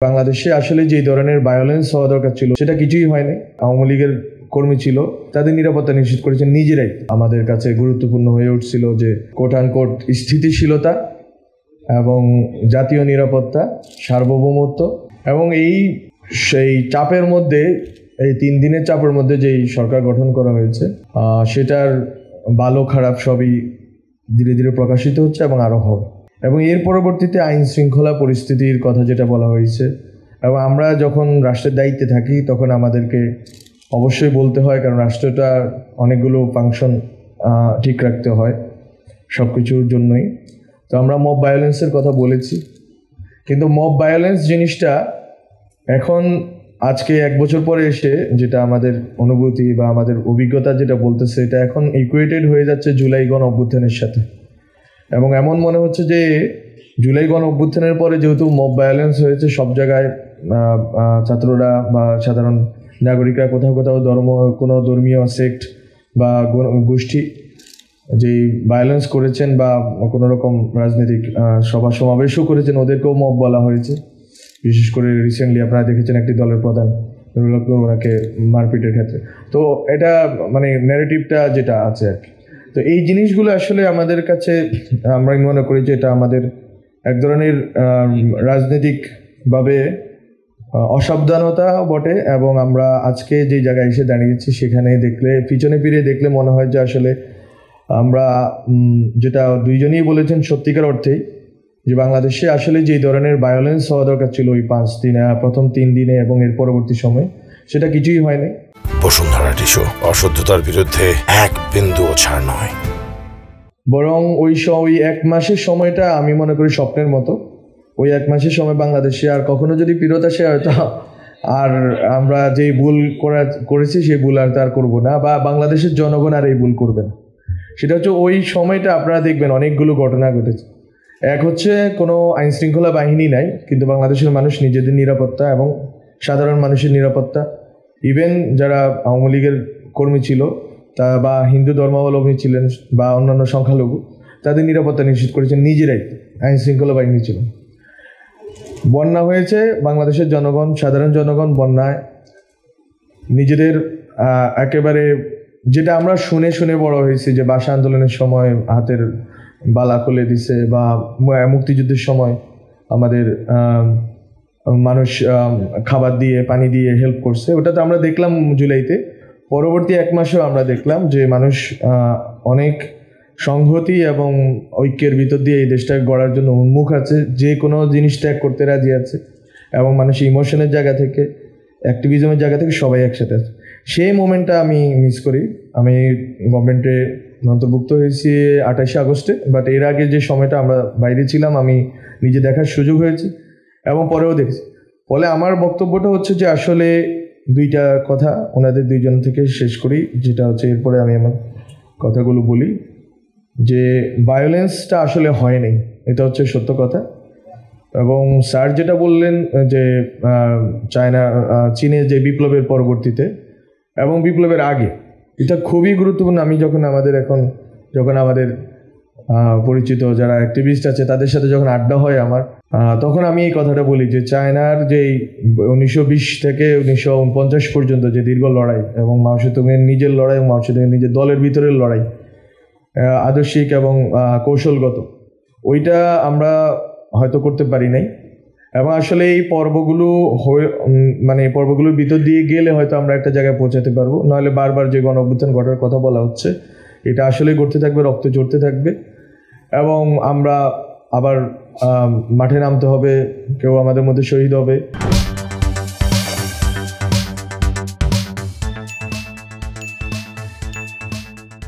বাংলাদেশে আসলে যে ধরনের ভায়োলেন্স হওয়া দরকার ছিল সেটা কিছুই হয়নি। আওয়ামী লীগের কর্মী ছিল, তাদের নিরাপত্তা নিশ্চিত করেছেন নিজেরাই। আমাদের কাছে গুরুত্বপূর্ণ হয়ে উঠছিল যে কোট আনকোট স্থিতিশীলতা এবং জাতীয় নিরাপত্তা, সার্বভৌমত্ব এবং সেই চাপের মধ্যে, এই 3 দিনের চাপের মধ্যে যেই সরকার গঠন করা হয়েছে সেটার ভালো খারাপ সবই ধীরে ধীরে প্রকাশিত হচ্ছে এবং আরও হবে। এবং এর পরবর্তীতে আইন শৃঙ্খলা পরিস্থিতির কথা যেটা বলা হয়েছে, এবং আমরা যখন রাষ্ট্রের দায়িত্বে থাকি তখন আমাদেরকে অবশ্যই বলতে হয়, কারণ রাষ্ট্রটা অনেকগুলো ফাংশন ঠিক রাখতে হয় সব কিছুর জন্যই। তো আমরা মব ভায়োলেন্সের কথা বলেছি, কিন্তু মব ভায়োলেন্স জিনিসটা এখন আজকে 1 বছর পরে এসে যেটা আমাদের অনুভূতি বা আমাদের অভিজ্ঞতা যেটা বলতেছে, এটা এখন ইকুয়েটেড হয়ে যাচ্ছে জুলাই গণ অভ্যুত্থানের সাথে। এবং এমন মনে হচ্ছে যে জুলাই গণ অভ্যুত্থানের পরে যেহেতু মব ভায়োলেন্স হয়েছে সব জায়গায়, ছাত্ররা বা সাধারণ নাগরিকরা কোথাও কোথাও কোনো ধর্মীয় সেক্ট বা গোষ্ঠী যেই ভায়োলেন্স করেছেন বা কোনো রকম রাজনৈতিক সভা সমাবেশও করেছেন, ওদেরকেও মব বলা হয়েছে। বিশেষ করে রিসেন্টলি আপনারা দেখেছেন একটি দলের প্রধান ওনাকে মারপিটের ক্ষেত্রে। তো এটা মানে ন্যারেটিভটা যেটা আছে আর কি। তো এই জিনিসগুলো আসলে আমাদের কাছে, আমরা মনে করি যে এটা আমাদের এক ধরনের রাজনৈতিকভাবে অসাবধানতা বটে। এবং আমরা আজকে যে জায়গায় এসে দাঁড়িয়েছি সেখানে দেখলে, পিছনে ফিরে দেখলে মনে হয় যে আসলে আমরা যেটা দুইজনেই বলেছেন সত্যিকার অর্থেই, যে বাংলাদেশে আসলে যে ধরনের ভায়োলেন্স হওয়া দরকার ছিল ওই 5 দিনে, প্রথম 3 দিনে এবং এর পরবর্তী সময়, সেটা কিছুই হয়নি। বসুন্ধরা টিস্যু অশুদ্ধতার বিরুদ্ধে এক বিন্দুও ছাড় নয়, বরং ওই 1 মাসের সময়টা আমি মনে করি স্বপ্নের মতো। ওই 1 মাসের সময় বাংলাদেশে আর কখনো যদি ফেরত আসে হয়তো আর আমরা যে ভুল করেছি সেই ভুল আর তার করবো না, বা বাংলাদেশের জনগণ আর এই ভুল করবে না। সেটা হচ্ছে ওই সময়টা আপনারা দেখবেন অনেকগুলো ঘটনা ঘটেছে। এক হচ্ছে কোনো আইন শৃঙ্খলা বাহিনী নাই, কিন্তু বাংলাদেশের মানুষ নিজেদের নিরাপত্তা এবং সাধারণ মানুষের নিরাপত্তা, ইভেন যারা আওয়ামী লীগের কর্মী ছিল বা হিন্দু ধর্মাবলম্বী ছিলেন বা অন্যান্য সংখ্যালঘু, তাদের নিরাপত্তা নিশ্চিত করেছেন নিজেরাই। আইন শৃঙ্খলা বাহিনী ছিল। বন্যা হয়েছে, বাংলাদেশের জনগণ, সাধারণ জনগণ বন্যায় নিজেদের একেবারে, যেটা আমরা শুনে শুনে বড় হয়েছি যে ভাষা আন্দোলনের সময় হাতের বালা খুলে দিছে, বা মুক্তিযুদ্ধের সময় আমাদের মানুষ খাবার দিয়ে পানি দিয়ে হেল্প করছে, ওটা তো আমরা দেখলাম জুলাইতে। পরবর্তী 1 মাসেও আমরা দেখলাম যে মানুষ অনেক সংহতি এবং ঐক্যের ভিতর দিয়ে এই দেশটাকে গড়ার জন্য উন্মুখ আছে, যে কোনো জিনিস ত্যাগ করতে রাজি আছে, এবং মানুষ ইমোশনের জায়গা থেকে, অ্যাক্টিভিজমের জায়গা থেকে সবাই একসাথে আছে। সেই মোমেন্টটা আমি মিস করি। আমি গভর্নমেন্টে অন্তর্ভুক্ত হয়েছি 28 আগস্টে, বাট এর আগে যে সময়টা আমরা বাইরে ছিলাম আমি নিজে দেখার সুযোগ হয়েছে এবং পরেও দেখছি। ফলে আমার বক্তব্যটা হচ্ছে যে আসলে 2টা কথা ওনাদের 2জন থেকে শেষ করি, যেটা হচ্ছে এরপরে আমি আমার কথাগুলো বলি, যে ভায়োলেন্সটা আসলে হয়নি, এটা হচ্ছে সত্য কথা। এবং স্যার যেটা বললেন যে চীনে যে বিপ্লবের পরবর্তীতে এবং বিপ্লবের আগে, এটা খুবই গুরুত্বপূর্ণ। আমি যখন আমাদের পরিচিত যারা অ্যাক্টিভিস্ট আছে তাদের সাথে যখন আড্ডা হয় আমার, তখন আমি এই কথাটা বলি যে চায়নার যেই 1920 থেকে 1949 পর্যন্ত যে দীর্ঘ লড়াই, এবং মাও সেতুংয়ের নিজের লড়াই এবং মাও সেতুংয়ের নিজের দলের ভিতরের লড়াই, আদর্শিক এবং কৌশলগত, ওইটা আমরা হয়তো করতে পারি নাই। এবং আসলে এই পর্বগুলোর ভিতর দিয়ে গেলে হয়তো আমরা একটা জায়গায় পৌঁছাতে পারবো, নাহলে বারবার যে গণ অভ্যুত্থান ঘটার কথা বলা হচ্ছে এটা আসলে ঘটতে থাকবে, রক্ত ঝরতে থাকবে, এবং আমরা আবার মাঠে নামতে হবে, কেউ আমাদের মধ্যে শহীদ হবে।